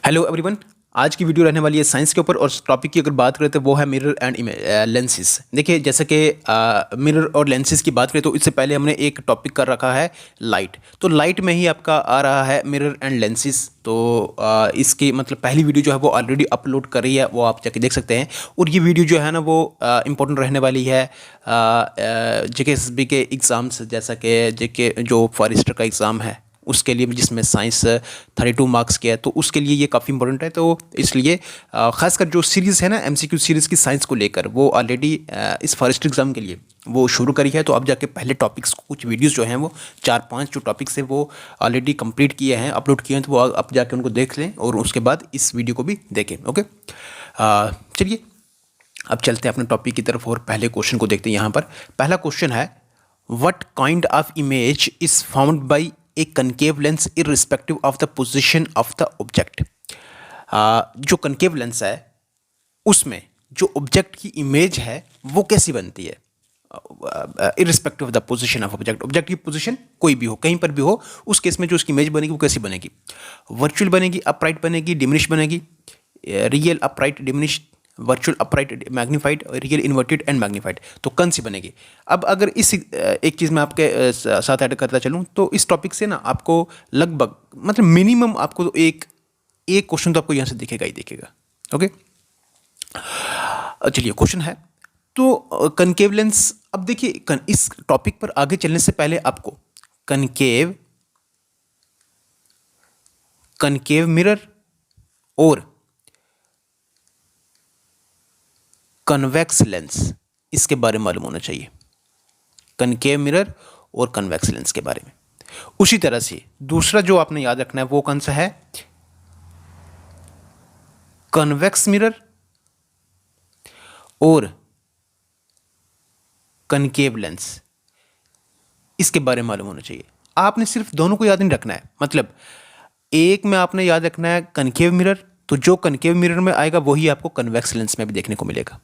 Hello everyone. आज की video रहने वाली है साइंस के ऊपर और टॉपिक की अगर बात करें तो वो है मिरर एंड लेंसेज। देखिए, जैसे कि मिरर और लेंसेज की बात करें तो इससे पहले हमने एक टॉपिक कर रखा है लाइट। तो लाइट में ही आपका आ रहा है मिरर एंड लेंसेज। तो इसकी मतलब पहली वीडियो जो है वो ऑलरेडी अपलोड कर रही है, वो आप जाके देख सकते हैं। और ये वीडियो जो है ना वो इम्पोर्टेंट रहने वाली है JKSSB के एग्ज़ाम्स, जैसा कि JK जो फॉरेस्टर का एग्ज़ाम है उसके लिए, जिसमें साइंस 32 मार्क्स के है, तो उसके लिए ये काफ़ी इंपॉर्टेंट है। तो इसलिए ख़ासकर जो सीरीज़ है ना MCQ सीरीज़ की साइंस को लेकर, वो ऑलरेडी इस फॉरेस्ट एग्ज़ाम के लिए वो शुरू करी है। तो अब जाके पहले टॉपिक्स कुछ वीडियोस जो हैं वो 4-5 जो टॉपिक्स हैं वो ऑलरेडी कंप्लीट किए हैं, अपलोड किए हैं। तो वो अब जाके उनको देख लें और उसके बाद इस वीडियो को भी देखें। ओके, चलिए अब चलते हैं अपने टॉपिक की तरफ और पहले क्वेश्चन को देखते हैं। यहाँ पर पहला क्वेश्चन है, what kind of image is found by A concave lens irrespective of the position of the object. जो कनकेव लेंस है उसमें जो ऑब्जेक्ट की इमेज है वो कैसी बनती है, irrespective of the position of object. Object की पोजीशन कोई भी हो, कहीं पर भी हो, उस केस में जो उसकी इमेज बनेगी वो कैसी बनेगी? वर्चुअल बनेगी, अपराइट बनेगी, डिमिनिश बनेगी, real upright diminish, virtual upright magnified, real inverted and magnified. तो कौन सी बनेगी? अब अगर इस एक चीज़ मैं आपके साथ ऐड करता चलूँ तो इस टॉपिक से ना आपको लगभग मतलब मिनिमम आपको तो एक क्वेश्चन तो आपको यहाँ से दिखेगा ही दिखेगा। ओके, चलिए क्वेश्चन है तो कनकेव लेंस। अब देखिए, इस टॉपिक पर आगे चलने से पहले आपको कनकेव मिरर और कन्वेक्स लेंस इसके बारे में मालूम होना चाहिए। कनकेव मिरर और कन्वेक्स लेंस के बारे में। उसी तरह से दूसरा जो आपने याद रखना है वो कौन सा है? कन्वेक्स मिरर और कनकेव लेंस, इसके बारे में मालूम होना चाहिए। आपने सिर्फ दोनों को याद नहीं रखना है, मतलब एक में आपने याद रखना है कनकेव मिरर, तो जो कनकेव मिरर में आएगा वही आपको कन्वेक्स लेंस में भी देखने को मिलेगा।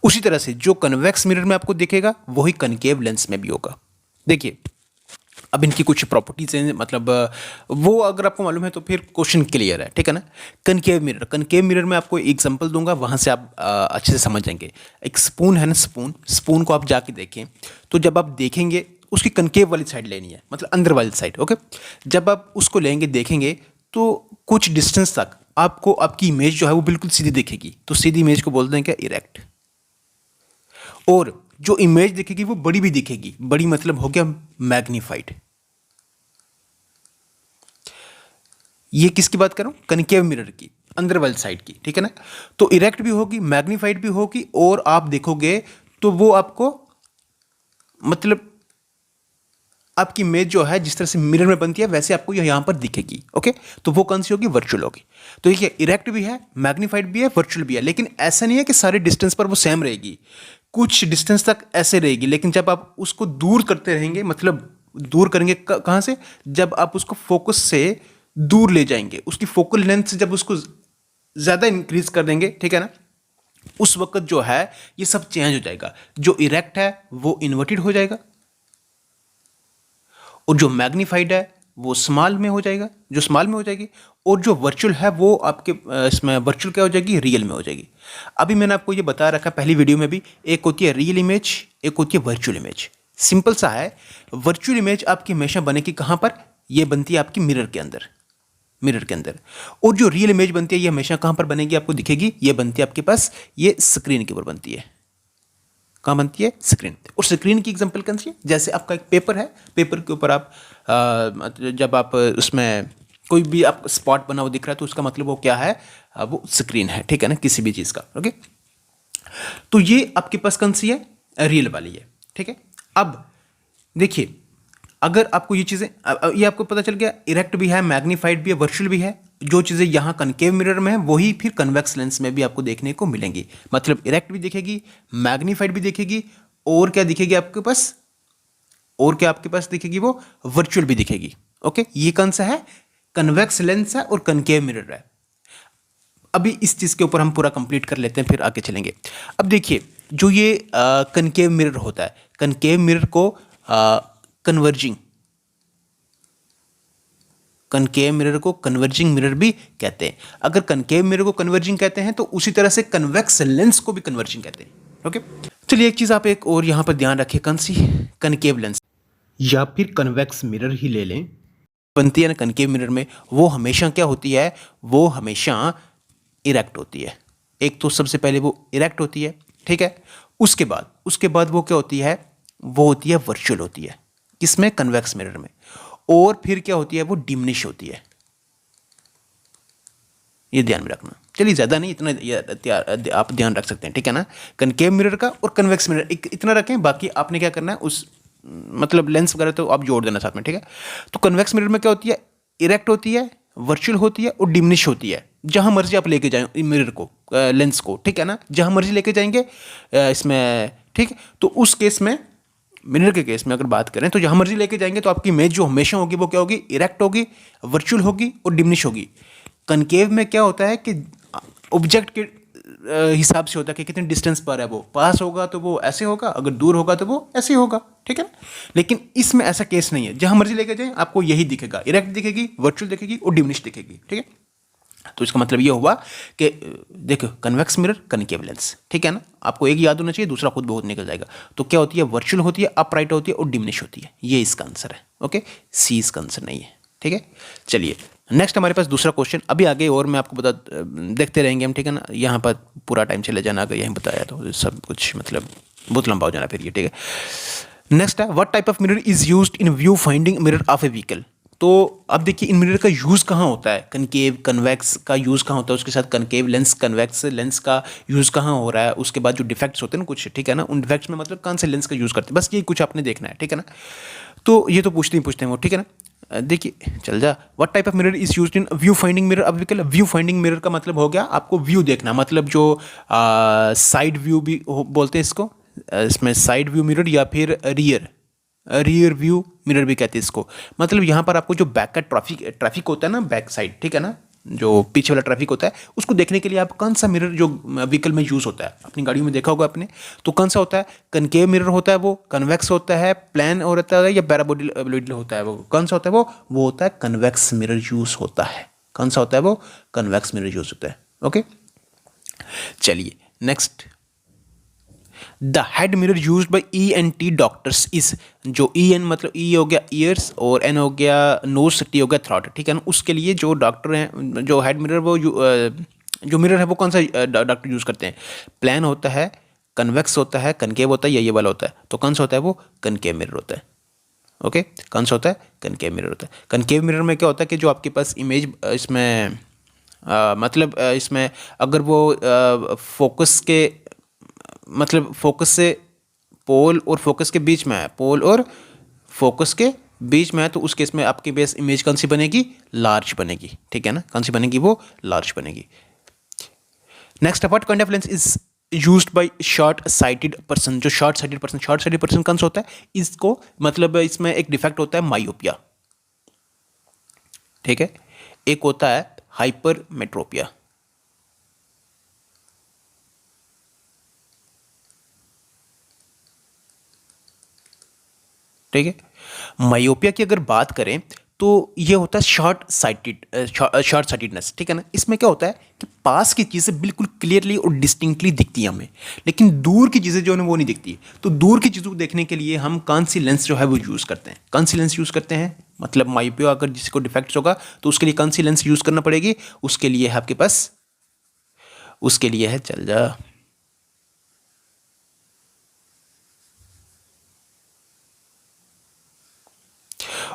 उसी तरह से जो कन्वेक्स मिरर में आपको दिखेगा वही कनकेव लेंस में भी होगा। देखिए, अब इनकी कुछ प्रॉपर्टीज हैं, मतलब वो अगर आपको मालूम है तो फिर क्वेश्चन क्लियर है, ठीक है ना। कनकेव मिरर में आपको एग्जांपल दूंगा, वहां से आप अच्छे से समझ जाएंगे। एक स्पून है ना, स्पून को आप जाके देखें तो जब आप देखेंगे उसकी कनकेव वाली साइड लेनी है, मतलब अंदर वाली साइड। ओके, जब आप उसको लेंगे देखेंगे तो कुछ डिस्टेंस तक आपको आपकी इमेज जो है वो बिल्कुल सीधी दिखेगी। तो सीधी इमेज को बोलते हैं क्या? इरेक्ट। और जो इमेज दिखेगी वो बड़ी भी दिखेगी, बड़ी मतलब हो गया मैग्नीफाइड। ये किसकी बात कर रहा हूं? कनकेव मिरर की, अंदर वाली साइड की, ठीक है ना। तो इरेक्ट भी होगी, मैग्नीफाइड भी होगी, और आप देखोगे तो वो आपको मतलब आपकी इमेज जो है जिस तरह से मिरर में बनती है वैसे आपको यहां पर दिखेगी। ओके, तो वो कौन सी होगी? वर्चुअल होगी। तो देखिए, इरेक्ट भी है, मैग्नीफाइड भी है, वर्चुअल भी है, लेकिन ऐसा नहीं है कि सारे डिस्टेंस पर वो सेम रहेगी। कुछ डिस्टेंस तक ऐसे रहेगी, लेकिन जब आप उसको दूर करते रहेंगे, मतलब दूर करेंगे कहां से? जब आप उसको फोकस से दूर ले जाएंगे, उसकी फोकल लेंथ से जब उसको ज्यादा इंक्रीज कर देंगे, ठीक है ना, उस वक्त जो है ये सब चेंज हो जाएगा। जो इरेक्ट है वो इन्वर्टेड हो जाएगा, और जो मैग्नीफाइड है वो स्मॉल में हो जाएगा, जो स्मॉल में हो जाएगी, और जो वर्चुअल है वो आपके इसमें वर्चुअल क्या हो जाएगी? रियल में हो जाएगी। अभी मैंने आपको ये बता रखा पहली वीडियो में भी, एक होती है रियल इमेज, एक होती है वर्चुअल इमेज। सिंपल सा है, वर्चुअल इमेज आपकी हमेशा बनेगी कहां पर? ये बनती है आपकी मिरर के अंदर, और जो रियल इमेज बनती है ये हमेशा कहां पर बनेगी? आपको दिखेगी, ये बनती है आपके पास ये स्क्रीन के ऊपर बनती है। कहाँ बनती है? स्क्रीन। और स्क्रीन की एग्जांपल कौन सी है? जैसे आपका एक पेपर है, पेपर के ऊपर आप जब आप उसमें कोई भी आप स्पॉट बना हुआ दिख रहा है तो उसका मतलब वो क्या है? वो स्क्रीन है, ठीक है ना, किसी भी चीज़ का। ओके, तो ये आपके पास कौन सी है? रियल वाली है, ठीक है। अब देखिए, अगर आपको ये चीज़ें ये आपको पता चल गया, इरेक्ट भी है, मैग्नीफाइड भी है, वर्चुअल भी है। जो चीज़ें यहाँ कनकेव मिरर में है वही फिर कन्वेक्स लेंस में भी आपको देखने को मिलेंगी। मतलब इरेक्ट भी दिखेगी, मैग्नीफाइड भी दिखेगी, और क्या दिखेगी आपके पास? और क्या आपके पास दिखेगी? वो वर्चुअल भी दिखेगी। ओके, ये कौन सा है? कन्वेक्स लेंस है और कनकेव मिरर है। अभी इस चीज़ के ऊपर हम पूरा कंप्लीट कर लेते हैं, फिर आगे चलेंगे। अब देखिए, जो ये कनकेव मिरर होता है, कनकेव मिरर को कनकेव मिरर को कन्वर्जिंग मिरर भी कहते हैं। अगर कनकेव मिरर को कन्वर्जिंग कहते हैं तो उसी तरह से कन्वेक्स लेंस को भी कन्वर्जिंग कहते हैं। ओके, चलिए एक चीज़ आप एक और यहाँ पर ध्यान रखें, कौन सी? कनकेव लेंस या फिर कन्वेक्स मिरर ही ले लें, बनती है ना कनकेव मिरर में, वो हमेशा क्या होती है? वो हमेशा इरेक्ट होती है। एक तो सबसे पहले वो इरेक्ट होती है, ठीक है। उसके बाद वो क्या होती है? वो होती है वर्चुअल होती है, किसमें? कन्वेक्स मिरर में। और फिर क्या होती है? वो डिमिनिश होती है। ये ध्यान में रखना। चलिए ज़्यादा नहीं, इतना आप ध्यान रख सकते हैं, ठीक है ना। कनकेव मिरर का और कन्वेक्स मिरर इतना रखें, बाकी आपने क्या करना है उस मतलब लेंस वगैरह तो आप जोड़ देना साथ में, ठीक है। तो कन्वेक्स मिरर में क्या होती है? इरेक्ट होती है, वर्चुअल होती है और डिमिनिश होती है। जहां मर्जी आप लेके जाएं मिरर को, लेंस को, ठीक है ना, जहां मर्जी लेके जाएंगे इसमें, ठीक है। तो उस केस में, मिरर के केस में अगर बात करें तो जहां मर्जी लेके जाएंगे तो आपकी इमेज जो हमेशा होगी वो क्या होगी? इरेक्ट होगी, वर्चुअल होगी और डिमिनिश होगी। कनकेव में क्या होता है कि ऑब्जेक्ट के हिसाब से होता है कि कितने डिस्टेंस पर है, वो पास होगा तो वो ऐसे होगा, अगर दूर होगा तो वो ऐसे होगा, ठीक है ना। लेकिन इसमें ऐसा केस नहीं है, जहां मर्जी लेके जाए आपको यही दिखेगा, इरेक्ट दिखेगी, वर्चुअल दिखेगी और डिमिनिश दिखेगी, ठीक है। तो इसका मतलब ये हुआ कि देखो कन्वेक्स मिरर, कनकेव लेंस, ठीक है ना। आपको एक याद होना चाहिए, दूसरा खुद बहुत निकल जाएगा। तो क्या होती है? वर्चुअल होती है, अपराइट होती है और डिमिनिश होती है। ये इसका आंसर है। ओके, सी इसका आंसर नहीं है, ठीक है। चलिए नेक्स्ट हमारे पास दूसरा क्वेश्चन अभी आगे और मैं आपको देखते रहेंगे हम, ठीक है ना। यहाँ पर पूरा टाइम चले जाना, अगर यहीं बताया तो सब कुछ मतलब बहुत लंबा हो जाना फिर ये, ठीक है। नेक्स्ट है, what type of mirror is used in view finding mirror of A vehicle. तो अब देखिए इन मिरर का यूज़ कहाँ होता है? कनकेव, कन्वेक्स का यूज़ कहाँ होता है, उसके साथ कनकेव लेंस, कन्वेक्स लेंस का यूज़ कहाँ हो रहा है, उसके बाद जो डिफेक्ट्स होते हैं ना कुछ, ठीक है ना, उन डिफेक्ट्स में मतलब कौन से लेंस का यूज़ करते हैं, बस ये कुछ आपने देखना है, ठीक है ना। तो ये तो पूछते हैं वो, ठीक है ना। देखिए चल जा, what type of mirror is used in view finding mirror of vehicle. View finding mirror का मतलब हो गया आपको व्यू देखना, मतलब जो साइड व्यू भी बोलते हैं इसको, इसमें साइड व्यू मिरर या फिर रियर व्यू मिरर भी कहते हैं इसको। मतलब यहाँ पर आपको जो बैक का ट्रैफिक होता है ना, बैक साइड, ठीक है ना, जो पीछे वाला ट्रैफिक होता है, उसको देखने के लिए आप कौन सा मिरर जो व्हीकल में यूज़ होता है, अपनी गाड़ियों में देखा होगा आपने, तो कौन सा होता है? कनकेव मिरर होता है, वो कन्वेक्स होता है, प्लान होता है या पैराबोलिक होता है, वो कौन सा होता है? वो होता है कन्वेक्स मिरर यूज़ होता है। कौन सा होता है? वो कन्वेक्स मिरर यूज़ होता है। ओके, चलिए next, the head mirror used by ENT doctors is, जो EN मतलब E हो गया ईयर्स और N हो गया नोज, T हो गया थ्रॉट, ठीक है ना। उसके लिए जो डॉक्टर हैं, जो हेड मिरर वो जो मिरर है वो कौन सा डॉक्टर यूज़ करते हैं? प्लान होता है, कन्वेक्स होता है, कनकेव होता है या ये वाला होता है? तो कौन सा होता है? वो कनकेव मिरर होता है। ओके, कौन सा होता है? कनकेव मिरर होता है। कनकेव मिरर में क्या होता है कि जो आपके पास इमेज इसमें मतलब इसमें अगर वो फोकस के मतलब फोकस से पोल और फोकस के बीच में है, पोल और फोकस के बीच में है, तो उस केस में आपकी बेस इमेज कौन सी बनेगी? लार्ज बनेगी, ठीक है ना। कौन सी बनेगी? वो लार्ज बनेगी। Next, what kind of lens is used by short sighted person. जो शॉर्ट साइटेड पर्सन कौन सा होता है? इसको मतलब इसमें एक डिफेक्ट होता है मायोपिया, ठीक है। एक होता है हाइपरमेट्रोपिया, ठीक है। मायोपिया की अगर बात करें तो ये होता है शॉर्ट साइटेडनेस, ठीक है ना। इसमें क्या होता है कि पास की चीज़ें बिल्कुल क्लियरली और डिस्टिंक्टली दिखती हैं हमें, लेकिन दूर की चीज़ें जो है वो नहीं दिखती। तो दूर की चीज़ों को देखने के लिए हम कौन सी लेंस जो है वो यूज़ करते हैं? कौन सी लेंस यूज़ करते हैं? मतलब मायोपिया अगर जिसको डिफेक्ट्स होगा तो उसके लिए कौन सी लेंस यूज़ करना पड़ेगी? उसके लिए है आपके पास, उसके लिए है, चल जा,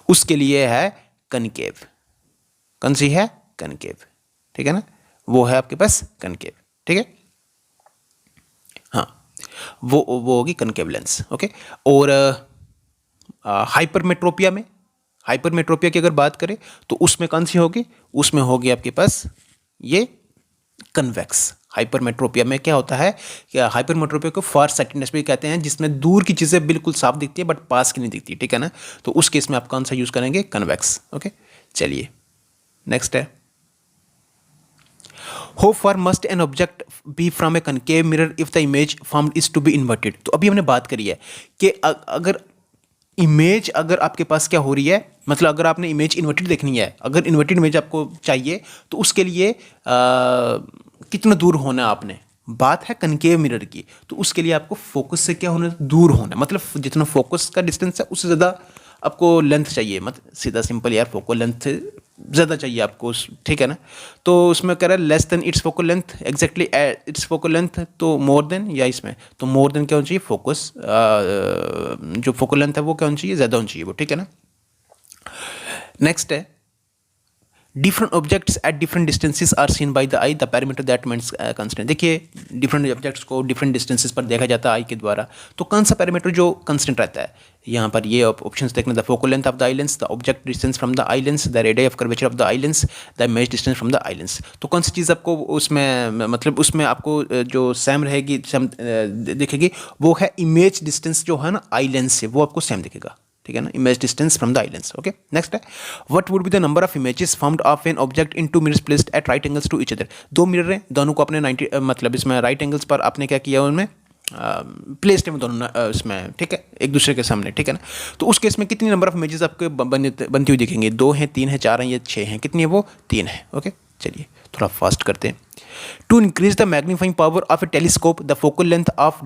उसके लिए है कनकेव। कौन सी है? कनकेव, ठीक है ना। वो है आपके पास कनकेव, ठीक है। हाँ, वो होगी कनकेव लेंस। ओके, और हाइपरमेट्रोपिया की अगर बात करें तो उसमें कौन सी होगी? उसमें होगी आपके पास ये कन्वेक्स। हाइपरमेट्रोपिया में क्या होता है कि हाइपरमेट्रोपिया को फार साइटेडनेस भी कहते हैं, जिसमें दूर की चीज़ें बिल्कुल साफ दिखती है बट पास की नहीं दिखती, ठीक है ना। तो उस केस में आप कौन सा यूज़ करेंगे? कन्वेक्स। ओके, चलिए नेक्स्ट है, how far must an object be from a concave mirror if the image formed is to be inverted. तो अभी हमने बात करी है कि अगर इमेज अगर आपके पास क्या हो रही है, मतलब अगर आपने इमेज इन्वर्टेड देखनी है, अगर इन्वर्टेड इमेज आपको चाहिए तो उसके लिए कितना दूर होना है आपने, बात है कनकेव मिरर की, तो उसके लिए आपको फोकस से क्या होना है, दूर होना है, मतलब जितना फोकस का डिस्टेंस है उससे ज़्यादा आपको लेंथ चाहिए, मतलब सीधा सिंपल यार, फोकल लेंथ ज़्यादा चाहिए आपको ठीक है ना। तो उसमें कह रहा है less than it's focal length, exactly it's focal length, तो मोर देन, या इसमें तो मोर देन क्या होना चाहिए, फोकस जो फोकल लेंथ है वो क्या होना चाहिए, ज़्यादा होना चाहिए वो, ठीक है ना। नेक्स्ट है different objects at different distances are seen by the eye, the parameter that means constant. देखिए डिफरेंट ऑब्जेक्ट्स को डिफरेंट डिस्टेंसेस पर देखा जाता है आई के द्वारा, तो कौन सा पैरामीटर जो कंस्टेंट रहता है, यहाँ पर ये ऑप्शंस देखना, the focal length of the eye lens, the object distance from the eye lens, the radius of curvature of the eye lens, the image distance from the eye lens. तो कौन सी चीज़ आपको उसमें, मतलब उसमें आपको जो सेम रहेगी, सेम दिखेगी, वो है इमेज डिस्टेंस जो है ना आई लेंस से, वो आपको सेम दिखेगा, ठीक है ना, image distance from the eye lens. Okay, next है what would be the number of images formed of an object in two mirrors placed at right angles to each other. दो mirror हैं, दोनों को अपने 90 मतलब इसमें राइट एंगल्स पर आपने क्या किया, उनमें प्लेस्ड है दोनों इसमें, ठीक है, एक दूसरे के सामने, ठीक है ना। तो उस केस में कितनी नंबर ऑफ इमेजेस आपको बनती हुई दिखेंगे, 2 हैं, 3 हैं, 4 हैं या 6 हैं, कितनी है वो, 3 है। ओके, चलिए थोड़ा फास्ट करते हैं। To increase the magnifying power of a telescope the focal length of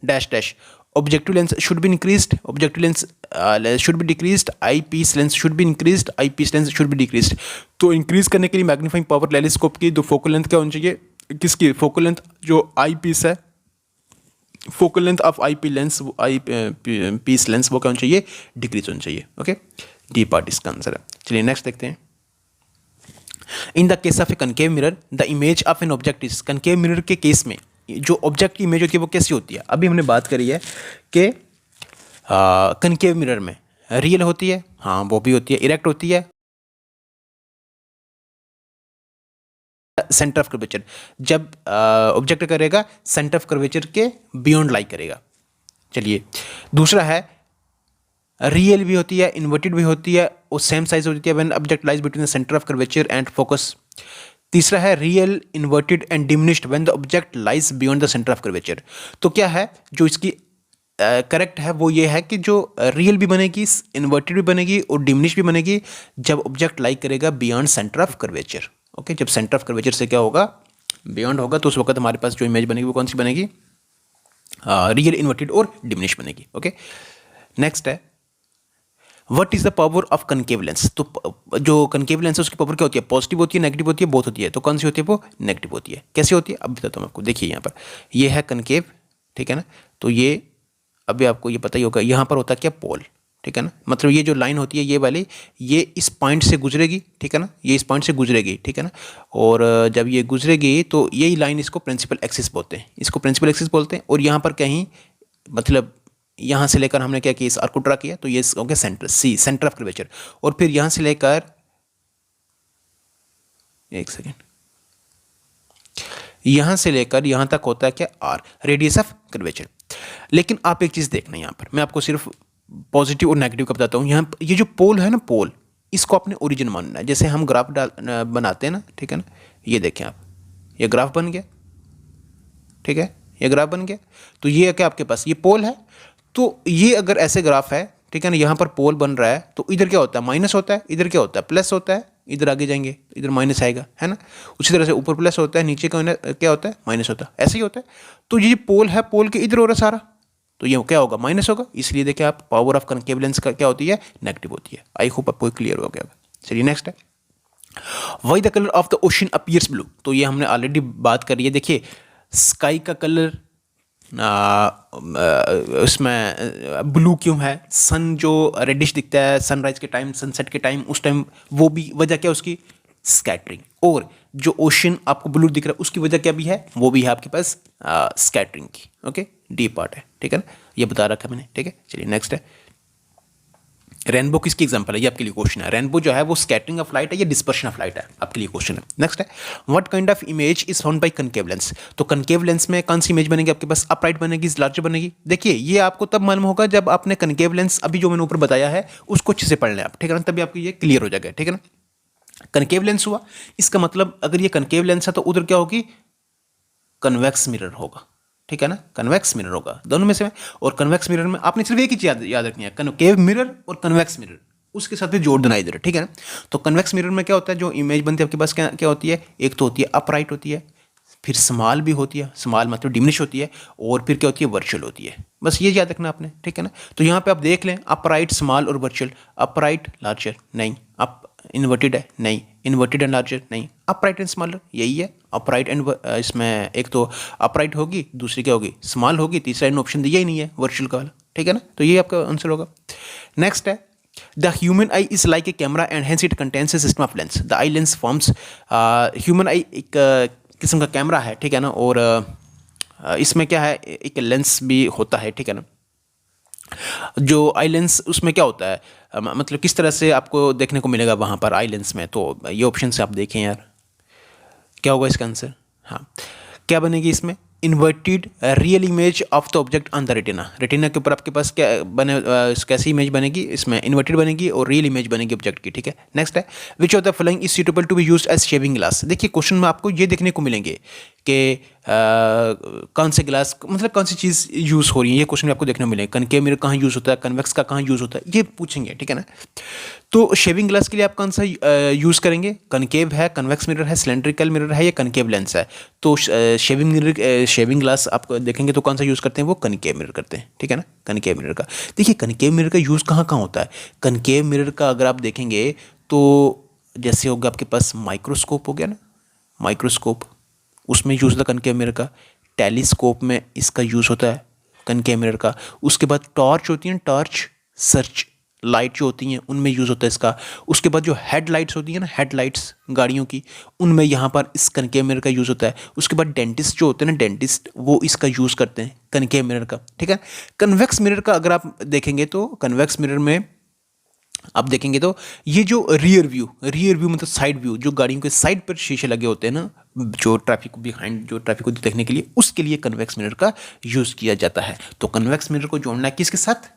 dash dash, objective length should be increased, objective length should be decreased, eyepiece length should be increased, eyepiece length should be decreased। तो increase करने के लिए magnifying power telescope की दो focal length क्या होनी चाहिए, किसकी फोकल लेंथ, जो आई पीस है, focal length of eye p lens, eye piece lens वो क्या होना चाहिए, डिक्रीज होनी चाहिए। ओके, डी पार्ट इसका आंसर है। चलिए नेक्स्ट देखते हैं। In the case of a concave mirror the image of an object is, concave mirror के केस में जो ऑब्जेक्ट की इमेज होती है वो कैसी होती है, अभी हमने बात करी है कि कनकेव मिरर में रियल होती है, हाँ वो भी होती है, इरेक्ट होती है, सेंटर ऑफ कर्वेचर, जब ऑब्जेक्ट करेगा सेंटर ऑफ कर्वेचर के बियॉन्ड लाई करेगा। चलिए दूसरा है रियल भी होती है, इन्वर्टेड भी होती है, और सेम साइज होती है when object lies between the centre of curvature and focus. तीसरा है real, inverted and diminished when the object lies beyond the centre of curvature. तो क्या है जो इसकी करेक्ट है वो ये है कि जो रियल भी बनेगी, इन्वर्टेड भी बनेगी और डिमिनिश भी बनेगी जब ऑब्जेक्ट लाई करेगा beyond centre of curvature. Okay, जब सेंटर ऑफ कर्वेचर से क्या होगा, बियॉन्ड होगा, तो उस वक्त हमारे पास जो इमेज बनेगी वो कौन सी बनेगी, रियल, इन्वर्टेड और डिमिनिश बनेगी। ओके, नेक्स्ट है what is the power of concave lens. तो जो कनकेव लेंस है उसकी पावर क्या होती है, पॉजिटिव होती है, नेगेटिव होती है, बोथ होती है। तो कौन सी होती है, वो नेगेटिव होती है। कैसे होती है अब बताता हूँ आपको। देखिए यहाँ पर ये है कनकेव, ठीक है ना, तो ये अभी आपको ये पता ही होगा, यहाँ पर होता है क्या, पोल, ठीक है ना, मतलब ये जो लाइन होती है ये वाली, ये इस पॉइंट से गुजरेगी, ठीक है ना, ये इस पॉइंट से गुजरेगी, ठीक है ना, और जब ये गुजरेगी तो यही लाइन इसको प्रिंसिपल एक्सिस बोलते हैं, इसको प्रिंसिपल एक्सिस बोलते हैं। और यहाँ पर कहीं मतलब यहाँ से लेकर हमने क्या किया, इस आर्क को ड्रा किया, तो ये हो गया centre, C centre of curvature, और फिर यहाँ से लेकर, एक सेकेंड, यहाँ से लेकर यहाँ तक होता है क्या, आर, रेडियस ऑफ कर्वेचर। लेकिन आप एक चीज़ देखना, यहाँ पर मैं आपको सिर्फ पॉजिटिव और नेगेटिव का बताता हूँ। यहाँ ये जो पोल है ना, पोल, इसको अपने ओरिजिन मानना है। जैसे हम ग्राफ बनाते हैं ना, ठीक है ना, ये देखें आप, ये ग्राफ बन गया, ठीक है, ये ग्राफ बन गया, तो ये क्या आपके पास ये पोल है। तो ये अगर ऐसे ग्राफ है, ठीक है ना, यहाँ पर पोल बन रहा है, तो इधर क्या होता है, माइनस होता है, इधर क्या होता है, प्लस होता है, इधर आगे जाएंगे इधर माइनस आएगा, है ना। उसी तरह से ऊपर प्लस होता है, नीचे का क्या होता है, माइनस होता है, ऐसे ही होता है। तो ये पोल है, पोल के इधर हो रहा है सारा, तो ये क्या होगा, माइनस होगा। इसलिए देखिए आप, पावर ऑफ कनकेव लेंस का क्या होती है, नेगेटिव होती है। आई होप आपको क्लियर हो गया। चलिए नेक्स्ट है why the colour of the ocean appears blue. तो ये हमने ऑलरेडी बात करी है। देखिए स्काई का कलर उसमें ब्लू क्यों है, सन जो रेडिश दिखता है सनराइज के टाइम, सनसेट के टाइम, उस टाइम वो भी वजह क्या उसकी, स्कैटरिंग। और जो ओशन आपको ब्लू दिख रहा है उसकी वजह क्या भी है, वो भी है आपके पास स्कैटरिंग की। ओके, डी पार्ट है, ठीक है ना, ये बता रखा मैंने, ठीक है। चलिए नेक्स्ट है रेनबो किसकी एग्जांपल है, ये आपके लिए क्वेश्चन है। रेनबो जो है वो स्कैटरिंग ऑफ लाइट है या डिस्पर्शन ऑफ लाइट है, आपके लिए क्वेश्चन है। नेक्स्ट है what kind of image is found by concave lens. तो कनकेव लेंस में कौन सी इमेज बनेगी आपके पास, अपराइट बनेगी, लार्जर बनेगी। देखिए ये आपको तब मालूम होगा जब आपने कनकेव लेंस अभी जो मैंने ऊपर बताया है उसको अच्छे से पढ़ लें आप, ठीक है ना, तभी आपको ये क्लियर हो जाएगा, ठीक है ना। कनकेव लेंस हुआ, इसका मतलब अगर ये कनकेव लेंस है तो उधर क्या होगी, कन्वेक्स मिरर होगा, ठीक है ना, कन्वेक्स मिरर होगा दोनों में से। और कन्वेक्स मिरर में आपने सिर्फ एक ही चीज याद रखनी है, कनकेव मिरर और कन्वेक्स मिरर, उसके साथ भी जोड़ देना इधर, ठीक है ना। तो कन्वेक्स मिरर में क्या होता है, जो इमेज बनती है आपके पास क्या क्या होती है, एक तो होती है अपराइट होती है, फिर स्मॉल भी होती है, स्मॉल मतलब डिमिनिश होती है, और फिर क्या होती है, वर्चुअल होती है। बस ये याद रखना आपने, ठीक है ना। तो यहाँ पे आप देख लें, अपराइट, स्मॉल और वर्चुअल। अपराइट लार्जर नहीं, अप इन्वर्टेड है नहीं, इन्वर्टेड एंड लार्जर नहीं, अपराइट एंड स्मॉलर यही है। अपराइट एंड इसमें एक तो अपराइट होगी, दूसरी क्या होगी, स्मॉल होगी, तीसरा इन ऑप्शन दिया ही नहीं है वर्चुअल का वाला, ठीक है ना। तो ये आपका आंसर होगा। नेक्स्ट है, the human I is like a camera and hence it contains A system of lens. The eye lens forms, human आई एक किस्म का कैमरा है, ठीक है ना, और इसमें क्या है, एक लेंस भी होता है, ठीक है ना। जो आई लेंस उसमें क्या होता है, मतलब किस तरह से आपको देखने को मिलेगा वहाँ पर आई लेंस में, तो ये ऑप्शन से आप देखें यार क्या होगा इसका आंसर। हाँ, क्या बनेगी इसमें, inverted real image of the object on the retina. Retina के ऊपर आपके पास क्या बने, कैसी इमेज बनेगी, इसमें इन्वर्टेड बनेगी और रियल इमेज बनेगी ऑब्जेक्ट की, ठीक है। नेक्स्ट है, which of the following is suitable to be used as shaving glass. देखिए क्वेश्चन में आपको ये देखने को मिलेंगे कि कौन से ग्लास, मतलब कौन सी चीज़ यूज़ हो रही है, ये क्वेश्चन आपको देखने को मिलेगा। कनकेव मिरर कहाँ यूज़ होता है, कन्वेक्स का कहाँ यूज़ होता है, ये पूछेंगे, ठीक है ना। तो शेविंग ग्लास के लिए आप कौन सा यूज़ करेंगे, कनकेव है, कन्वेक्स मिरर है, सिलेंड्रिकल मिरर है, या कनकेव लेंस है। तो शेविंग मिरर, शेविंग ग्लास आप देखेंगे तो कौन सा यूज़ करते हैं, वो कनकेव मिरर करते हैं, ठीक है ना, कनकेव मिरर का। देखिए कनकेव मिरर का यूज़ कहाँ कहाँ होता है। कनकेव मिरर का अगर आप देखेंगे तो जैसे होगा आपके पास माइक्रोस्कोप हो गया ना, माइक्रोस्कोप, उसमें यूज़ होता है कनकेव मिरर का। टेलीस्कोप में इसका यूज़ होता है कनकेव मिरर का। उसके बाद टॉर्च होती हैं, टॉर्च सर्च लाइट जो होती हैं उनमें यूज़ होता है इसका। उसके बाद जो हेडलाइट्स होती हैं ना, हेडलाइट्स गाड़ियों की, उनमें यहाँ पर इस कनकेव मिरर का यूज़ होता है। उसके बाद डेंटिस्ट जो होते हैं ना, डेंटिस्ट, वो इसका यूज़ करते हैं कनकेव मिरर का, ठीक है। कन्वेक्स मिरर का अगर आप देखेंगे तो कन्वेक्स मिरर में आप देखेंगे तो ये जो रियर व्यू मतलब साइड व्यू, जो गाड़ियों के साइड पर शीशे लगे होते हैं ना, जो ट्रैफिक बिहाइंड, जो ट्रैफिक को देखने के लिए, उसके लिए कन्वेक्स मिरर का यूज़ किया जाता है। तो कन्वेक्स मिरर को जोड़ना है किसके साथ,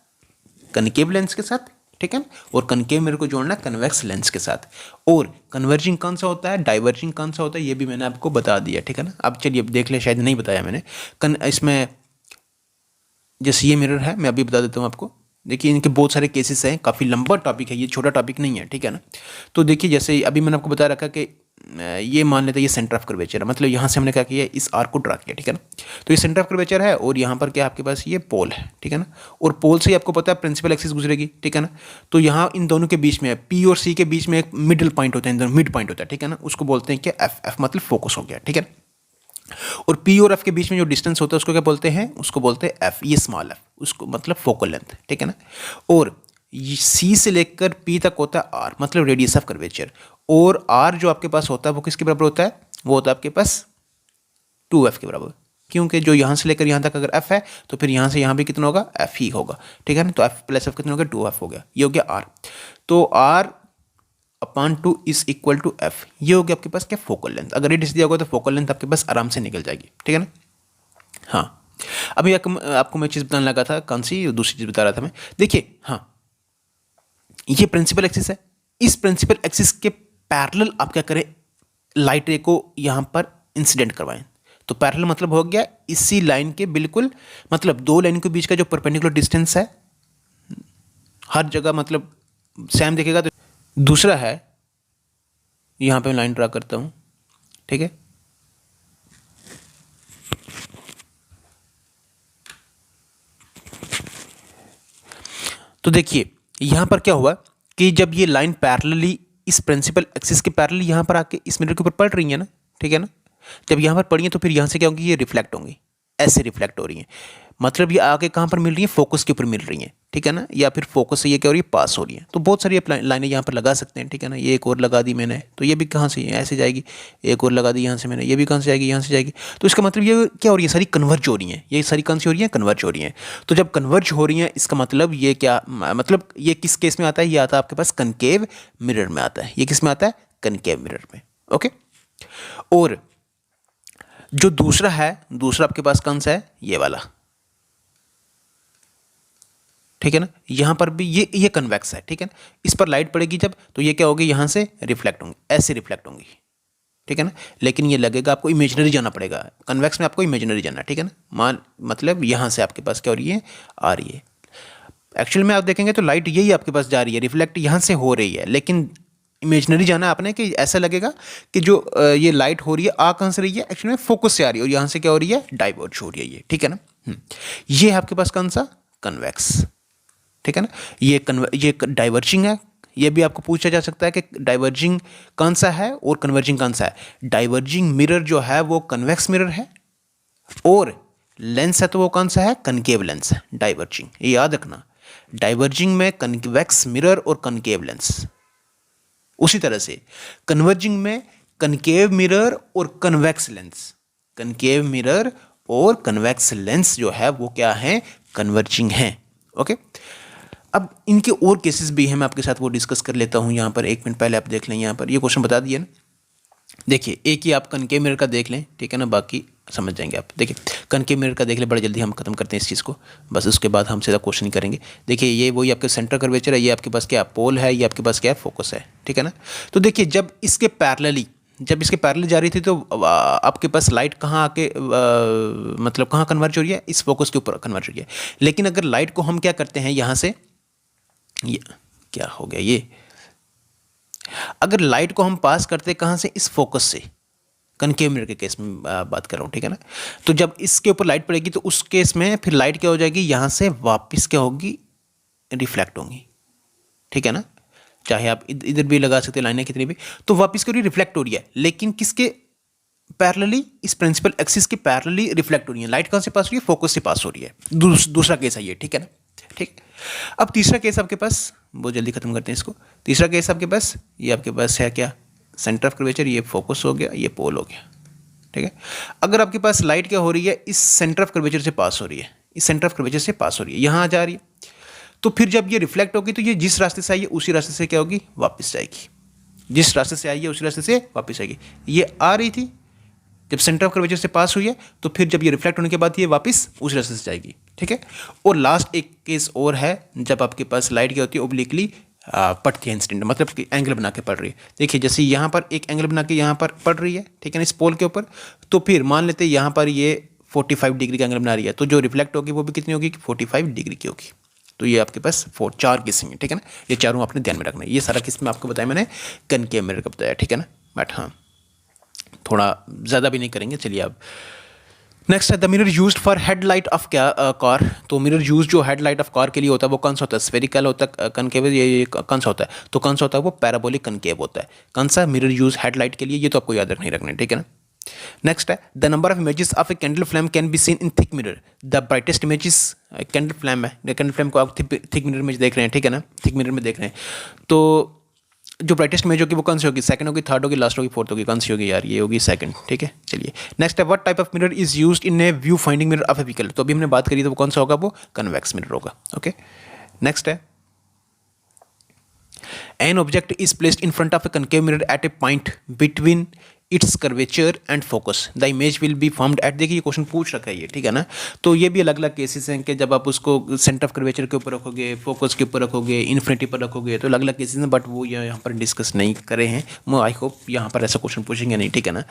कनकेव लेंस के साथ, ठीक है। और कनकेव मिरर को जोड़ना है कन्वेक्स लेंस के साथ। और कन्वर्जिंग कौन सा होता है, डाइवर्जिंग कौन सा होता है, ये भी मैंने आपको बता दिया, ठीक है ना। अब चलिए अब देख ले, शायद नहीं बताया मैंने। इसमें जैसे ये मिरर है, मैं अभी बता देता हूँ आपको। देखिए इनके बहुत सारे केसेस हैं, काफ़ी लंबा टॉपिक है ये, छोटा टॉपिक नहीं है, ठीक है ना। तो देखिए जैसे अभी मैंने आपको बता रखा कि ये मान लेते हैं ये सेंटर ऑफ कर्वेचर है, मतलब यहाँ से हमने क्या किया, इस आर्क को ड्रा किया, ठीक है ना। तो ये सेंटर ऑफ कर्वेचर है और यहाँ पर क्या आपके पास ये पोल है, ठीक है ना। और पोल से ही आपको पता है प्रिंसिपल एक्सिस गुजरेगी, ठीक है ना। तो यहाँ इन दोनों के बीच में, पी और सी के बीच में एक मिडिल पॉइंट होता है, इन दोनों मिड पॉइंट होता है, ठीक है ना। उसको बोलते हैं कि एफ मतलब फोकस हो गया, ठीक है। और पी और एफ के बीच में जो डिस्टेंस होता है उसको क्या बोलते हैं, उसको बोलते हैं एफ, ये स्मॉल एफ, उसको मतलब फोकल लेंथ, ठीक है ना। और सी से लेकर पी तक होता है आर, मतलब रेडियस ऑफ कर्वेचर। और आर जो आपके पास होता है वो किसके बराबर होता है, वो होता है आपके पास 2f के बराबर, क्योंकि जो यहाँ से लेकर यहाँ तक अगर f है तो फिर यहाँ से यहाँ भी कितना होगा, f ही होगा, ठीक है ना। तो f प्लस f कितना हो गया, 2f हो गया, ये हो गया r। तो r अपॉन 2 इज इक्वल टू f, ये हो गया आपके पास क्या, फोकल लेंथ। अगर रेडियस दिया होगा तो फोकल लेंथ आपके पास आराम से निकल जाएगी, ठीक है ना। हाँ, अभी आपको मैं चीज़ बताने लगा था, कौन सी दूसरी चीज़ बता रहा था मैं। देखिए हाँ, ये प्रिंसिपल एक्सिस है, इस प्रिंसिपल एक्सिस के पैरेलल आप क्या करें, लाइट रे को यहाँ पर इंसिडेंट करवाएं। तो पैरेलल मतलब हो गया इसी लाइन के बिल्कुल, मतलब दो लाइन के बीच का जो परपेंडिकुलर डिस्टेंस है हर जगह मतलब सेम दिखेगा। तो दूसरा है, यहाँ पे मैं लाइन ड्रा करता हूँ, ठीक है। तो देखिए यहाँ पर क्या हुआ कि जब ये लाइन पैरेलली इस प्रिंसिपल एक्सिस के पैरेलली यहाँ पर आके इस मिरर के ऊपर पड़ रही है ना, ठीक है ना। जब यहाँ पर पड़ी है तो फिर यहाँ से क्या होंगी, ये रिफ्लेक्ट होंगी, ऐसे रिफ्लेक्ट हो रही हैं। मतलब ये आगे कहाँ पर मिल रही है, फोकस के ऊपर मिल रही हैं, ठीक है ना। या फिर फोकस से ये क्या हो रही है, पास हो रही है। तो बहुत सारी लाइनें यहाँ पर लगा सकते हैं, ठीक है ना। ये एक और लगा दी मैंने, तो ये भी कहाँ से ऐसे जाएगी, एक और लगा दी यहाँ से मैंने, ये भी कहाँ से जाएगी, यहाँ से जाएगी। तो इसका मतलब ये क्या हो रही है, सारी कन्वर्ज हो रही हैं, ये सारी कौन सी हो रही हैं, कन्वर्ज हो रही हैं। तो जब कन्वर्ज हो रही हैं इसका मतलब ये क्या, मतलब ये किस केस में आता है, ये आता है आपके पास कनकेव मिरर में आता है। ये किस में आता है, कनकेव मिरर में, ओके। और जो दूसरा है, दूसरा आपके पास कौन सा है, ये वाला, ठीक है ना। यहां पर भी ये कन्वेक्स है, ठीक है ना। इस पर लाइट पड़ेगी जब, तो ये क्या होगी, यहां से रिफ्लेक्ट होंगी, ऐसे रिफ्लेक्ट होंगी, ठीक है ना। लेकिन ये लगेगा आपको इमेजिनरी जाना पड़ेगा, कन्वेक्स में आपको इमेजिनरी जाना, ठीक है ना। मतलब यहाँ से आपके पास क्या हो रही है, आ रही है। एक्चुअल में आप देखेंगे तो लाइट यही आपके पास जा रही है, रिफ्लेक्ट यहाँ से हो रही है, लेकिन इमेजिनरी जाना आपने कि ऐसा लगेगा कि जो ये लाइट हो रही है आ कहाँ से रही है, एक्चुअली में फोकस से आ रही है और यहाँ से क्या हो रही है, डाइवर्ज हो रही है ये, ठीक है ना। ये है आपके पास कौन सा, कन्वेक्स, ठीक है ना। ये डाइवर्जिंग है, ये भी आपको पूछा जा सकता है कि डाइवर्जिंग कौन सा है और कन्वर्जिंग कौन सा है। डाइवर्जिंग मिरर जो है वो कन्वेक्स मिरर है, और लेंस है तो वो कौन सा है, कनकेव लेंस है। डाइवर्जिंग, ये याद रखना, डाइवर्जिंग में कन्वेक्स मिरर और कनकेव लेंस। उसी तरह से कन्वर्जिंग में कनकेव मिरर और कन्वेक्स लेंस, कनकेव मिरर और कन्वेक्स लेंस जो है वो क्या है, कन्वर्जिंग है। ओके, अब इनके और केसेस भी हैं, मैं आपके साथ वो डिस्कस कर लेता हूँ। यहाँ पर 1 मिनट पहले आप देख लें, यहाँ पर ये क्वेश्चन बता दिया ना। देखिए एक ही आप कनकेव मिरर का देख लें, ठीक है ना, बाकी समझ जाएंगे आप। देखिए कनकेव मिरर का देख लें, बड़े जल्दी हम खत्म करते हैं इस चीज़ को, बस उसके बाद हम सीधा क्वेश्चन ही करेंगे। देखिए ये वही आपके सेंटर कर्वेचर है, ये आपके पास क्या पोल है, ये आपके पास क्या है, फोकस है, ठीक है ना। तो देखिए जब इसके पैरेलली जा रही थी तो आपके पास लाइट कहाँ आके मतलब कहाँ कन्वर्ज हो रही है, इस फोकस के ऊपर कन्वर्ज हो रही है। लेकिन अगर लाइट को हम क्या करते हैं यहाँ से, ये क्या हो गया, ये अगर लाइट को हम पास करते कहाँ से, इस फोकस से, कनकेव मिरर के केस में बात कर रहा हूँ, ठीक है ना। तो जब इसके ऊपर लाइट पड़ेगी तो उस केस में फिर लाइट क्या हो जाएगी, यहाँ से वापस क्या होगी, रिफ्लेक्ट होंगी, ठीक है ना। चाहे आप इधर भी लगा सकते हैं लाइनें कितनी भी, तो वापस क्या हो रही है, रिफ्लेक्ट हो रही है, लेकिन किसके पैरेलली, इस प्रिंसिपल एक्सिस के पैरेलली रिफ्लेक्ट हो रही है। लाइट कहाँ से पास हो रही है, फोकस से पास हो रही है। दूसरा केस है ये, ठीक है ना। ठीक, अब तीसरा केस आपके पास, बहुत जल्दी खत्म करते हैं इसको। तीसरा केस आपके पास, ये आपके पास है क्या, सेंटर ऑफ कर्वेचर, ये फोकस हो गया, ये पोल हो गया, ठीक है। अगर आपके पास लाइट क्या हो रही है, इस सेंटर ऑफ कर्वेचर से पास हो रही है, इस सेंटर ऑफ कर्वेचर से पास हो रही है, यहाँ जा रही है, तो फिर जब ये रिफ्लेक्ट होगी तो ये जिस रास्ते से आई है उसी रास्ते से क्या होगी, वापस जाएगी। जिस रास्ते से आई है उसी रास्ते से वापस आएगी। ये आ रही थी, जब सेंटर ऑफ कर्वेचर से पास हुई है तो फिर जब ये रिफ्लेक्ट होने के बाद ये वापस उस रास्ते से जाएगी, ठीक है। और लास्ट एक केस और है, जब आपके पास लाइट क्या होती है, ओब्लिकली पड़ती है इंस्टेंट, मतलब कि एंगल बना के पड़ रही है। देखिए जैसे यहाँ पर एक एंगल बना के यहाँ पर पड़ रही है, ठीक है ना, इस पोल के ऊपर, तो फिर मान लेते हैं यहाँ पर ये 45 डिग्री का एंगल बना रही है, तो जो रिफ्लेक्ट होगी वो भी कितनी होगी, 45 डिग्री की होगी। तो ये आपके पास 4 किस्म है, ठीक है ना। ये चारों आपने ध्यान में रखना है। ये सारा किस्म आपको बताया मैंने, कनकेव मिरर का बताया, ठीक है ना। बट हाँ थोड़ा ज़्यादा भी नहीं करेंगे। चलिए अब नेक्स्ट है the mirror used for headlight of क्या कार। तो मिरर यूज जो हेडलाइट ऑफ कार के लिए होता है वो कौन सा होता है, स्फेरिकल होता है, कनकेव, ये कौन सा होता है, तो कौन सा होता है वो पैराबोलिक कनकेव होता है। कौन सा मिरर यूज हेडलाइट के लिए, ये तो आपको याद रखना ही रखना है, ठीक है ना। नेक्स्ट है the number of images of a candle flame can be seen in thick mirror. The brightest images, candle flame है, कैंडल फ्लेम को आप थिक मिरर में देख रहे हैं, ठीक है ना, थिक मिरर में देख रहे हैं। तो जो ब्राइटेस्ट इमेज होगी वो कौन सी होगी, सेकंड होगी, थर्ड होगी, लास्ट होगी, फोर्थ होगी, कौन सी होगी यार, ये होगी सेकंड, ठीक है। चलिए नेक्स्ट है what type of mirror is used in A view finding mirror of A vehicle. तो अभी हमने बात करी तो वो कौन सा होगा, वो कन्वेक्स मिरर होगा, ओके। नेक्स्ट है N object is placed in front of a concave mirror at A point between its curvature and focus, the image will be formed at. देखिए ये क्वेश्चन पूछ रखा है ये, ठीक है ना। तो ये भी अलग अलग केसेस हैं कि जब आप उसको सेंटर ऑफ कर्वेचर के ऊपर रखोगे, फोकस के ऊपर रखोगे, इन्फिनिटी पर रखोगे, तो अलग अलग केसेस हैं, बट वो यहाँ पर डिस्कस नहीं करे हैं। मैं आई होप यहाँ पर ऐसा क्वेश्चन पूछेंगे नहीं, ठीक है ना।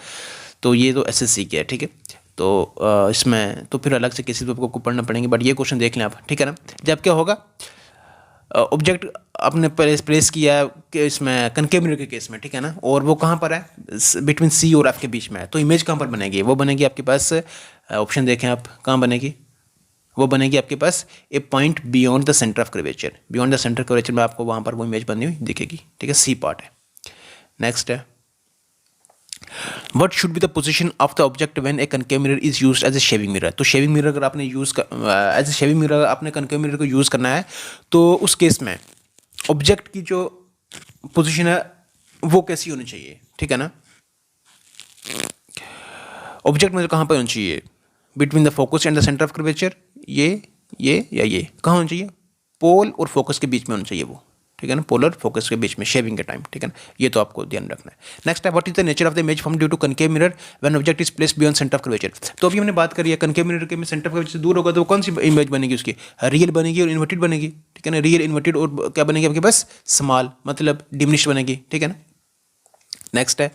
तो ये तो SSC के है, ठीक है। तो इसमें तो फिर अलग से केसेस आपको पढ़ना पड़ेंगे, बट ये क्वेश्चन देख लें आप, ठीक है ना। जब क्या होगा, ऑब्जेक्ट आपने प्लेस किया है कि इसमें कनकेव मिरर के केस में, ठीक है ना, और वो कहाँ पर है, बिटवीन C और F के बीच में है, तो इमेज कहाँ पर बनेगी, वो बनेगी आपके पास, ऑप्शन देखें आप, कहाँ बनेगी, वो बनेगी आपके पास a point beyond the centre of curvature. Beyond the centre curvature में आपको वहाँ पर वो इमेज बनी हुई दिखेगी, ठीक है, C पार्ट है। नेक्स्ट है What should be the position of the object when a concave mirror is used as a shaving mirror। तो शेविंग मिरर अगर आपने use as a shaving mirror आपने कनकेव मिरर को यूज़ करना है, तो उस केस में ऑब्जेक्ट की जो पोजीशन है वो कैसी होनी चाहिए, ठीक है ना। ऑब्जेक्ट में कहाँ पर होनी चाहिए, between the focus and the centre of curvature, ये या ये कहाँ होना चाहिए, पोल और फोकस के बीच में होना चाहिए वो, ठीक है ना, पोलर फोकस के बीच में शेविंग के टाइम, ठीक है ना। ये तो आपको ध्यान रखना है। नेक्स्ट है what is the nature of the image form due to concave mirror when object is placed beyond centre of curvature. तो अभी हमने बात करी है कनकेव मिरर के में सेंटर ऑफ कर्वेचर से दूर होगा तो कौन सी इमेज बनेगी, उसकी रियल बनेगी और इन्वर्टेड बनेगी, ठीक है ना। रियल, इन्वर्टेड और क्या बनेगी आपके पास, स्मॉल, मतलब डिमिनिश बनेगी, ठीक है ना। नेक्स्ट है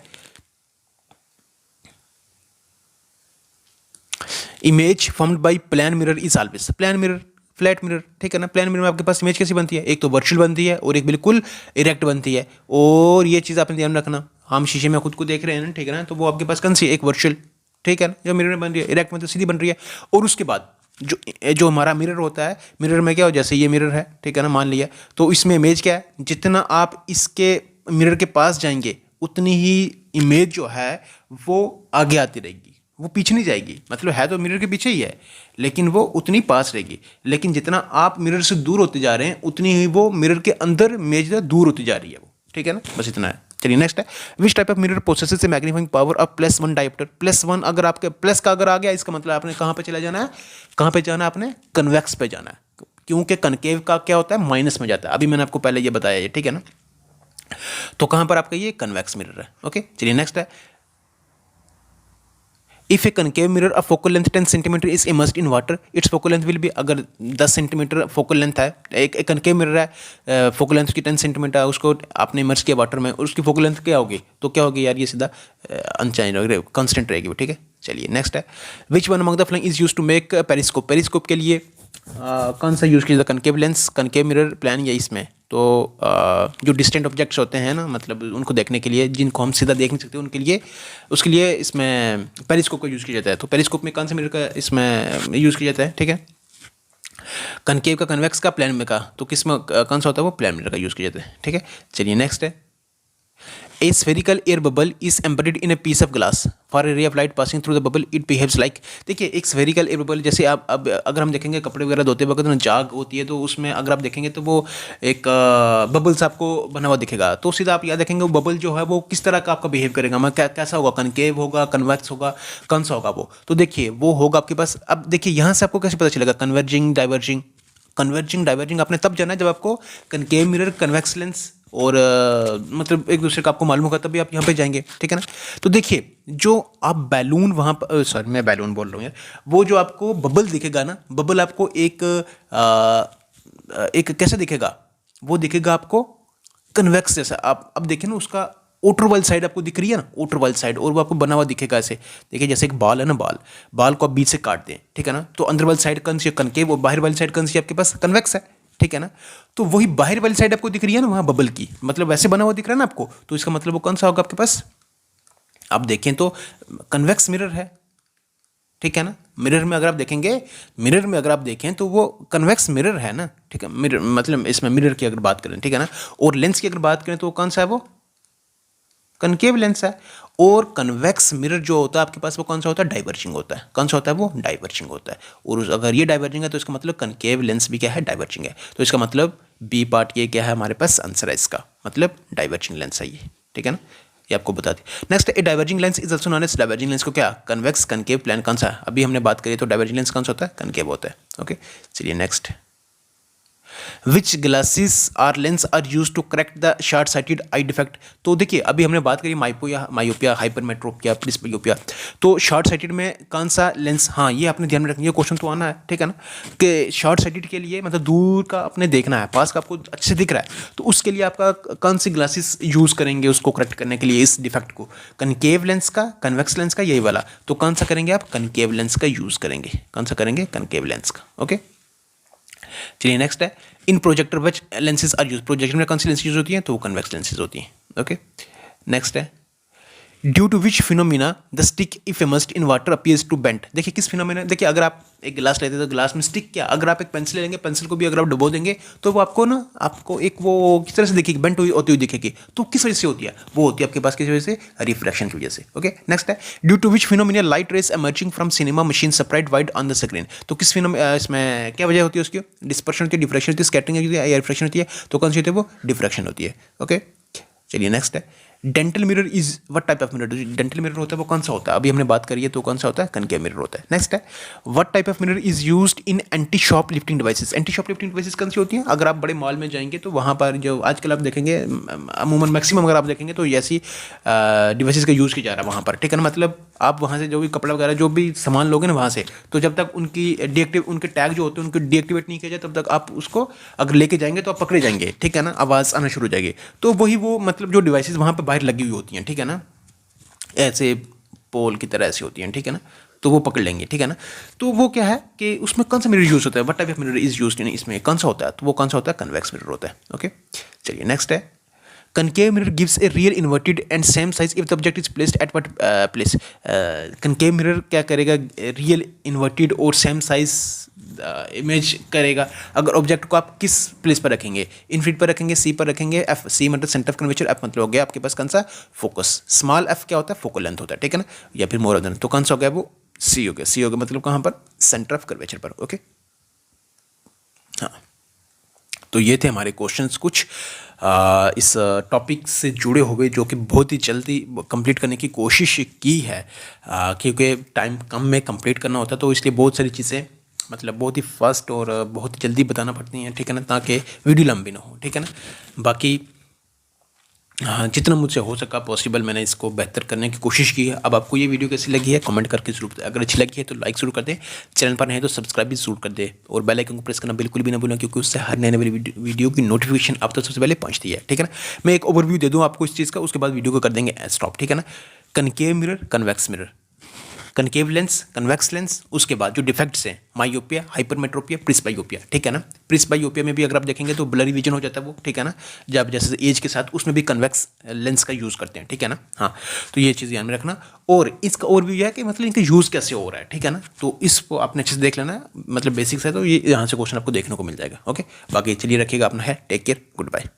image formed by plane mirror is always plane mirror, flat mirror, ठीक है ना। प्लेन मिरर में आपके पास इमेज कैसी बनती है, एक तो वर्चुअल बनती है और एक बिल्कुल इरेक्ट बनती है। और ये चीज़ आपने ध्यान रखना, हम शीशे में खुद को देख रहे हैं ना, ठीक है ना, तो वो आपके पास कौन सी एक वर्चुअल, ठीक है ना, जो मिरर में बन रही है, इरेक्ट में तो सीधी बन रही है। और उसके बाद जो हमारा मिरर होता है, मिरर में क्या हो, जैसे ये मिरर है, ठीक है ना, मान लिया, तो इसमें इमेज क्या है, जितना आप इसके मिरर के पास जाएंगे उतनी ही इमेज जो है वो आगे आती रहेगी, वो पीछे नहीं जाएगी। मतलब है तो मिरर के पीछे ही है, लेकिन वो उतनी पास रहेगी। लेकिन जितना आप मिरर से दूर होते जा रहे हैं उतनी ही वो मिरर के अंदर इमेज दूर होती जा रही है वो, ठीक है ना, बस इतना है। चलिए नेक्स्ट है, which type of mirror possesses A magnifying power of +1 dioptre. +1 अगर आपके प्लस का अगर आ गया, इसका मतलब आपने कहाँ पे चला जाना है, कहाँ पे जाना है, आपने कन्वेक्स पे जाना है, क्योंकि कनकेव का क्या होता है, माइनस में जाता है। अभी मैंने आपको पहले ये बताया है, ठीक है ना। तो कहाँ पर आपका ये कन्वेक्स मिरर है। ओके, चलिए नेक्स्ट है, if A concave mirror a focal length 10 centimetre is immersed in water, it's focal length will be, अगर 10 सेंटीमीटर फोकल लेंथ है, एक कनकेव मिरर है, फोकल लेंथ की 10 सेंटीमीटर है, उसको आपने इमर्स किया वाटर में, और उसकी फोकल लेंथ क्या होगी, तो क्या होगी यार, ये सीधा अनचेंज रहेगी, कांस्टेंट रहेगी वो, ठीक है। चलिए नेक्स्ट है, which one among the following is used to make periscope. Periscope के लिए कौन सा यूज़ किया जाता है, concave lens, concave mirror, plane, या इसमें तो जो डिस्टेंट ऑब्जेक्ट्स होते हैं ना, मतलब उनको देखने के लिए, जिनको हम सीधा देख नहीं सकते, उनके लिए, उसके लिए इसमें पेरिस्कोप का यूज़ किया जाता है। तो पेरिस्कोप में कौन सा मिरर का इसमें यूज़ किया जाता है, ठीक है, कनकेव का, कन्वेक्स का, प्लान में का, तो किस में कौन सा होता है, वो प्लान मिरर का यूज़ किया जाता है, ठीक है। चलिए नेक्स्ट है, A spherical air bubble is embedded in a piece of glass. For a ray of light passing through the bubble, it behaves like, देखिए एक spherical air bubble, जैसे आप अब अगर हम देखेंगे कपड़े वगैरह धोते वक्त ना जाग होती है, तो उसमें अगर आप देखेंगे तो वो एक बबल्स आपको बना हुआ दिखेगा। तो सीधा आप याद रखेंगे वो बबल जो है वो किस तरह का आपका बिहेव करेगा, मैं कैसा होगा, कनकेव होगा, कन्वेक्स होगा, कौन सा होगा वो। तो देखिए वो होगा आपके पास, अब देखिए यहाँ से आपको कैसे पता चलेगा, कन्वर्जिंग डाइवर्जिंग। कन्वर्जिंग डाइवर्जिंग आपने तब जाना है जब आपको कनकेव मिरर, कन्वेक्स लेंस और मतलब एक दूसरे का आपको मालूम होगा, तभी आप यहाँ पे जाएंगे, ठीक है ना। तो देखिए जो आप बैलून वहाँ पर, सॉरी मैं बैलून बोल रहा हूँ यार, वो जो आपको बबल दिखेगा ना, बबल आपको एक कैसे दिखेगा, वो दिखेगा आपको कन्वेक्स जैसा। आप अब देखिए ना, उसका outer वाली साइड आपको दिख रही है ना, outer वाली साइड, और वो आपको बना हुआ दिखेगा ऐसे। देखिए जैसे एक बाल है ना, बाल को आप बीच से काट दें, ठीक है ना, तो अंदर वाली साइड कौन सी है, कनकेव, वो बाहर वाली साइड कौन सी है आपके पास, कन्वेक्स है, ठीक है ना। तो वही बाहर वाली साइड आपको दिख रही है ना वहाँ बबल की, मतलब वैसे बना हुआ दिख रहा है ना आपको, तो इसका मतलब वो कौन सा होगा आपके पास, आप देखें तो कन्वेक्स मिरर है, ठीक है ना। मिरर में अगर आप देखेंगे, मिरर में अगर आप देखें तो वो कन्वेक्स मिरर है ना, ठीक है। मिरर मतलब इसमें मिरर की अगर बात करें, ठीक है ना, और लेंस की अगर बात करें तो कौन सा है, वो कनकेव लेंस है। और कन्वेक्स मिरर जो होता है आपके पास, वो कौन सा होता है, डाइवर्जिंग होता है। कौन सा होता है, वो डाइवर्जिंग होता है। और अगर ये डाइवर्जिंग है तो इसका मतलब कनकेव लेंस भी क्या है, डाइवर्जिंग है। तो इसका मतलब बी पार्ट ये क्या है, हमारे पास आंसर है इसका, मतलब डाइवर्जिंग लेंस है ये, ठीक है ना, ये आपको बता दी। Next, a diverging lens is also known as, diverging lens को क्या, कन्वेक्स, कनकेव, प्लान, कौन सा है, अभी हमने बात करी तो डाइवर्जिंग लेंस कौन सा होता है, कनकेव होता है। ओके, चलिए next, which glasses are lens are use to correct the short sighted eye defect. तो देखिए अभी हमने बात करी मायोपिया, हाइपरमेट्रोपिया, प्रिस्बियोपिया। तो शॉर्ट साइटेड में कौन सा लेंस, हाँ ये आपने ध्यान में रखना, ये क्वेश्चन तो आना है, ठीक है ना, कि शॉर्ट साइटेड के लिए मतलब दूर का अपने देखना है, पास का आपको अच्छे से दिख रहा है, तो उसके लिए आपका कौन सी ग्लासेस यूज करेंगे उसको करेक्ट करने के लिए, इस डिफेक्ट को, कनकेव लेंस का, कन्वेक्स लेंस का, यही वाला। तो कौन सा करेंगे आप, कनकेव लेंस का यूज करेंगे। कौन सा करेंगे, कनकेव लेंस का। ओके, चलिए नेक्स्ट है, in projector which lenses are use. Projector में कौन सी लेंस यूज होती हैं, तो वो कन्वेक्स लेंसेज होती हैं। ओके, नेक्स्ट है, due to which phenomena the stick if immersed in water appears to bent. देखिए किस फिनोमिना, देखिए अगर आप एक गिलास लेते हैं तो गिलास में स्टिक क्या, अगर आप एक पेंसिल लेंगे, पेंसिल को भी अगर आप डुबो देंगे तो वो आपको ना, आपको एक वो किस तरह से दिखेगी, बेंट हुई होती हुई दिखेगी। तो किस वजह से होती है, वो होती है आपके पास किस वजह से, रिफ्रैक्शन की वजह से। ओके, नेक्स्ट है, due to which phenomena light rays emerging from cinema machine separate wide on the screen. तो किस फिनोमिना, इसमें क्या वजह होती है उसकी, डिस्पर्शन होती है, डिफ्रैक्शन होती है, स्कैटरिंग होती है या रिफ्रैक्शन होती है। तो कौन सी होती है, वो डिफ्रैक्शन होती है। ओके, चलिए नेक्स्ट है, dental mirror is what type of mirror. Dental mirror होता है वो कौन सा होता है, अभी हमने बात करी है, तो कौन सा होता है, कनकेव मिरर होता है। नेक्स्ट है, what type of mirror is used in anti shop lifting devices. Anti shop lifting devices कौन सी होती हैं, अगर आप बड़े मॉल में जाएंगे तो वहाँ पर जो आजकल आप देखेंगे अमूमन मैक्सिमम अगर आप देखेंगे तो ऐसी डिवाइसेस का यूज़ किया जा रहा है वहाँ पर, ठीक है ना। मतलब आप वहाँ से जो भी कपड़ा वगैरह जो भी सामान लोगे ना वहाँ से, तो जब तक उनकी डीएक्टिव, उनके टैग जो होते हैं उनको डीएक्टिवेट नहीं किया जाए, तब तक आप उसको अगर लेके जाएंगे तो आप पकड़े जाएंगे, ठीक है ना, आवाज़ आना शुरू हो जाएगी। तो वही वो मतलब जो डिवाइसेस वहाँ पर बाहर लगी हुई होती हैं, ठीक है ना, ऐसे पोल की तरह ऐसी होती हैं, ठीक है ना। तो वो पकड़ लेंगे, ठीक है ना। तो वो क्या है कि उसमें कौन सा मिरर यूज़ होता है, what type of mirror is used in, इसमें कौन सा होता है, तो वो कौन सा होता है, कन्वेक्स मिरर होता है। ओके, चलिए नेक्स्ट है, concave mirror gives a real inverted and same size if the object is placed at what place। concave mirror क्या करेगा, रियल इन्वर्टेड और सेम साइज इमेज करेगा अगर ऑब्जेक्ट को आप किस प्लेस पर रखेंगे, इनफिनिट पर रखेंगे, सी पर रखेंगे, एफ, सी मतलब सेंटर ऑफ कर्वेचर, एफ मतलब हो गया आपके पास कौन सा, फोकस, स्मॉल एफ क्या होता है, फोकल लेंथ होता है, ठीक है ना, या फिर मोर देन, तो कौन सा हो गया वो, सी हो गया, सी हो गया मतलब कहाँ पर, सेंटर ऑफ कर्वेचर पर। ओके, हाँ, तो ये थे हमारे क्वेश्चंस कुछ इस टॉपिक से जुड़े हुए, जो कि बहुत ही जल्दी कंप्लीट करने की कोशिश की है, क्योंकि टाइम कम में कंप्लीट करना होता है, तो इसलिए बहुत सारी चीज़ें मतलब बहुत ही फास्ट और बहुत ही जल्दी बताना पड़ती हैं, ठीक है ना, ताकि वीडियो लंबी ना हो, ठीक है ना। बाकी हाँ, जितना मुझसे हो सका पॉसिबल मैंने इसको बेहतर करने की कोशिश की है। अब आपको ये वीडियो कैसी लगी है कमेंट करके जरूर बताएं, अगर अच्छी लगी है तो लाइक जरूर कर दें, चैनल पर नहीं तो सब्सक्राइब भी जरूर कर दें, और बेल आइकन को प्रेस करना बिल्कुल भी ना भूलें, क्योंकि उससे हर नए वाली वीडियो की नोटिफिकेशन आप तक सबसे पहले पहुंचती है, ठीक है ना। मैं एक ओवरव्यू दे दूँ आपको इस चीज़ का, उसके बाद वीडियो को कर देंगे स्टॉप, ठीक है ना। Concave mirror, convex mirror, concave lens, convex lens, उसके बाद जो डिफेक्ट्स हैं, मायोपिया, हाइपरमेट्रोपिया, प्रिस्बायोपिया, ठीक है ना। प्रिस्बायोपिया में भी अगर आप देखेंगे तो ब्लरी विजन हो जाता है वो, ठीक है ना, जब जैसे एज के साथ उसमें भी कन्वेक्स लेंस का यूज़ करते हैं, ठीक है ना। हाँ, तो ये चीज़ ध्यान में रखना, और इसका और भी यह है कि मतलब इनका यूज़ कैसे हो रहा है, ठीक है ना, तो इसको आपने अच्छे से देख लेना, मतलब बेसिक्स है, तो ये यहाँ से क्वेश्चन आपको देखने को मिल जाएगा। ओके, बाकी चलिए रखिएगा अपना है, टेक केयर, गुड बाय।